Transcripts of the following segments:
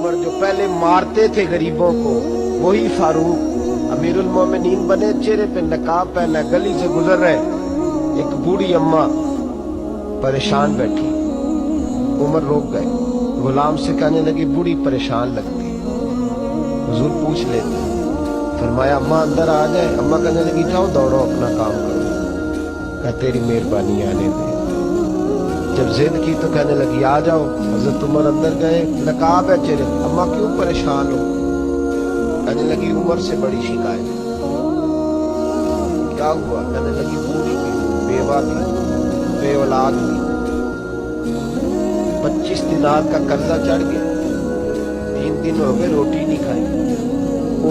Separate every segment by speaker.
Speaker 1: عمر جو پہلے مارتے تھے غریبوں کو وہی فاروق امیر المومنین بنے، چہرے پہ نقاب پہنا، گلی سے گزر رہے، ایک بوڑھی اماں پریشان بیٹھی، عمر روک گئے، غلام سے کہنے لگی بوڑھی پریشان لگتی، حضور پوچھ لیتے، فرمایا اماں اندر آ جائے، اماں کہنے لگی جاؤ دوڑو اپنا کام کرو، کہ تیری مہربانی آنے دے، جب ضد کی تو کہنے لگی آ جاؤ، حضرت عمر اندر گئے، نقاب ہے چہرے، اماں کیوں پریشان ہو؟ کہنے لگی عمر سے بڑی شکایت، کیا ہوا؟ کہنے لگی بوڑھی بھی، بیوہ بھی، بے اولاد بھی، 25 دینار کا قرضہ چڑھ گیا، 3 دن ہو گئے روٹی نہیں کھائی،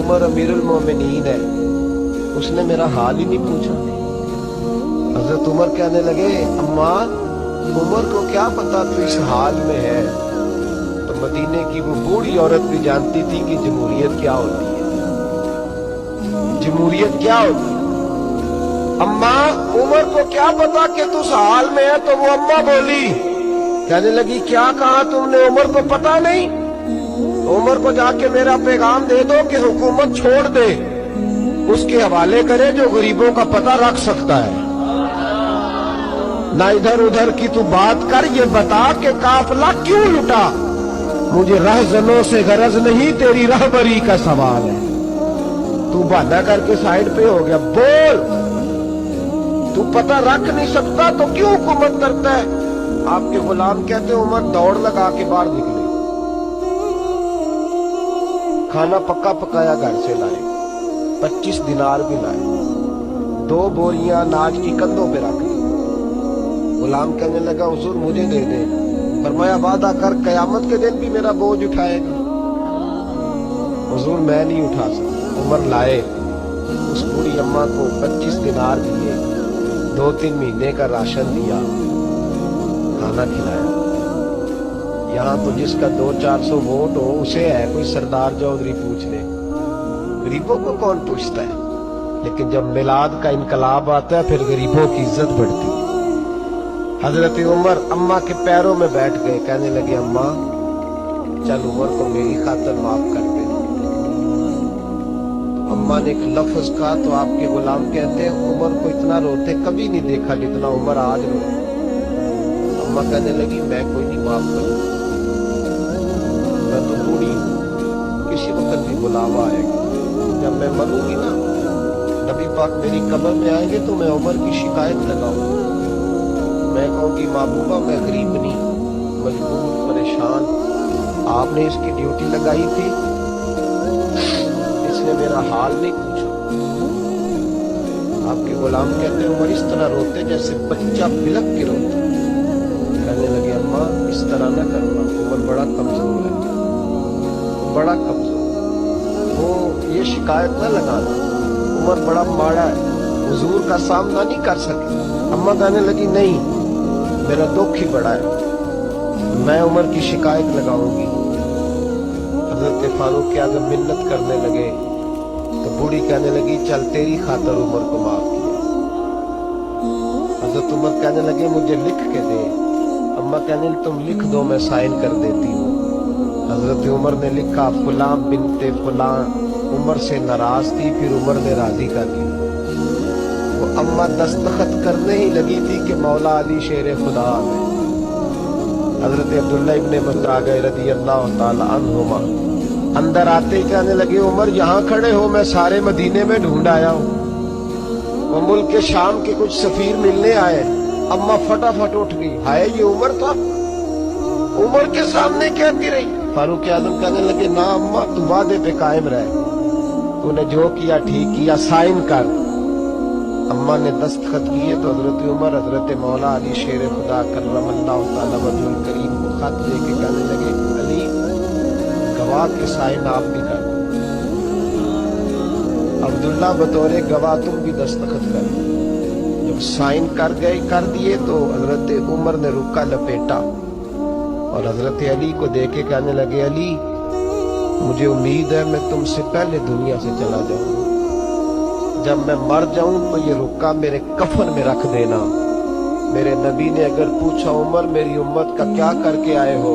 Speaker 1: عمر امیر المومنین ہے، اس نے میرا حال ہی نہیں پوچھا۔ حضرت عمر کہنے لگے اماں عمر کو کیا پتا تو اس حال میں ہے؟ تو مدینے کی وہ بوڑھی عورت بھی جانتی تھی کہ جمہوریت کیا ہوتی ہے، جمہوریت کیا ہوتی ہے۔ اماں عمر کو کیا پتا کہ تو اس حال میں ہے؟ تو وہ اماں بولی، کہنے لگی کیا کہا تم نے؟ عمر کو پتا نہیں؟ عمر کو جا کے میرا پیغام دے دو کہ حکومت چھوڑ دے، اس کے حوالے کرے جو غریبوں کا پتہ رکھ سکتا ہے، نہ ادھر ادھر کی تو بات کر، یہ بتا کہ قافلہ کیوں لٹا؟ مجھے رہزنوں سے غرض نہیں، تیری رہبری کا سوال ہے۔ تو بہانہ کر کے سائیڈ پہ ہو گیا، بول، تو پتہ رکھ نہیں سکتا تو کیوں حکومت کرتا ہے؟ آپ کے غلام کہتے عمر دوڑ لگا کے باہر نکلے، کھانا پکا پکایا گھر سے لائے، 25 دینار بھی لائے، 2 بوریاں اناج کی کندھوں پہ رکھ لی۔ غلام کہنے لگا حضور مجھے دے دے، فرمایا وعدہ کر قیامت کے دن بھی میرا بوجھ اٹھائے گا؟ حضور میں نہیں اٹھا سکتا۔ عمر لائے، اس بوڑھی اماں کو 25 دینار دیے، 2-3 مہینے کا راشن دیا، کھانا کھلایا۔ یہاں تو جس کا 200-400 ووٹ ہو اسے ہے کوئی سردار چودھری پوچھ لے، غریبوں کو کون پوچھتا ہے؟ لیکن جب میلاد کا انقلاب آتا ہے پھر غریبوں کی عزت بڑھتی ہے۔ حضرت عمر اماں کے پیروں میں بیٹھ گئے، کہنے لگے اماں چل عمر کو میری خاطر معاف کر دے۔ اماں نے ایک لفظ کہا تو آپ کے غلام کہتے ہیں عمر کو اتنا روتے کبھی نہیں دیکھا جتنا عمر آج رو۔ اماں کہنے لگی میں کوئی نہیں معاف کروں، میں تو بوڑھی ہوں، کسی وقت بھی بلاوا آئے گا، جب میں مروں گی نا نبی پاک میری قبر میں آئیں گے تو میں عمر کی شکایت لگاؤں گا، میں کہوں گی محبوبہ میں غریب نہیں، مجبور، پریشان، آپ نے اس کی ڈیوٹی لگائی تھی، اس نے میرا حال نہیں پوچھا۔ آپ کے غلام کہتے عمر اس طرح روتے جیسے بچہ بلک کے روتا۔ کہنے لگے اماں اس طرح نہ کرنا، عمر بڑا کمزور ہے، بڑا کمزور، وہ یہ شکایت نہ لگانا، عمر بڑا ماڑا ہے، حضور کا سامنا نہیں کر سکے۔ اماں کہنے لگی نہیں، میرا دکھ ہی بڑا ہے، میں عمر کی شکایت لگاؤں گی۔ حضرت فاروق اعظم منت کرنے لگے تو بوڑھی کہنے لگی چل تیری خاطر عمر کو معاف کیا۔ حضرت عمر کہنے لگے مجھے لکھ کے دے، اماں کہنے تم لکھ دو میں سائن کر دیتی ہوں۔ حضرت عمر نے لکھا فلاں بنت فلاں عمر سے ناراض تھی، پھر عمر نے راضی کر لی۔ وہ اماں دستخط کرنے ہی لگی تھی کہ مولا علی شیر خدا آ گئے۔ حضرت عبداللہ ابن مسعود آ گئے رضی اللہ تعالی عنہما، اندر آتے ہی کہنے لگے عمر یہاں کھڑے ہو، میں سارے مدینے میں ڈھونڈ آیا ہوں، وہ ملک شام کے کچھ سفیر ملنے آئے۔ اماں فٹافٹ اٹھ گئی، ہائے یہ عمر تھا، عمر کے سامنے کہتی رہی۔ فاروق اعظم کہنے لگے نہ اماں تو وعدے پہ قائم رہے، تو نے جو کیا ٹھیک کیا، سائن کر۔ اماں نے دستخط کیے تو حضرت عمر حضرت مولا علی شیر خدا کرم اللہ تعالی وجہ الکریم کو خط دے کے کہنے لگے علی گواہ کے سائن آپ بھی کر، عبداللہ بطور گواہ تم بھی دستخط کر۔ جب سائن کر دیے تو حضرت عمر نے رکا لپیٹا اور حضرت علی کو دے کے کہنے لگے علی مجھے امید ہے میں تم سے پہلے دنیا سے چلا جاؤں، جب میں مر جاؤں تو یہ رکا میرے کفن میں رکھ دینا۔ میرے نبی نے اگر پوچھا عمر میری امت کا کیا کر کے آئے ہو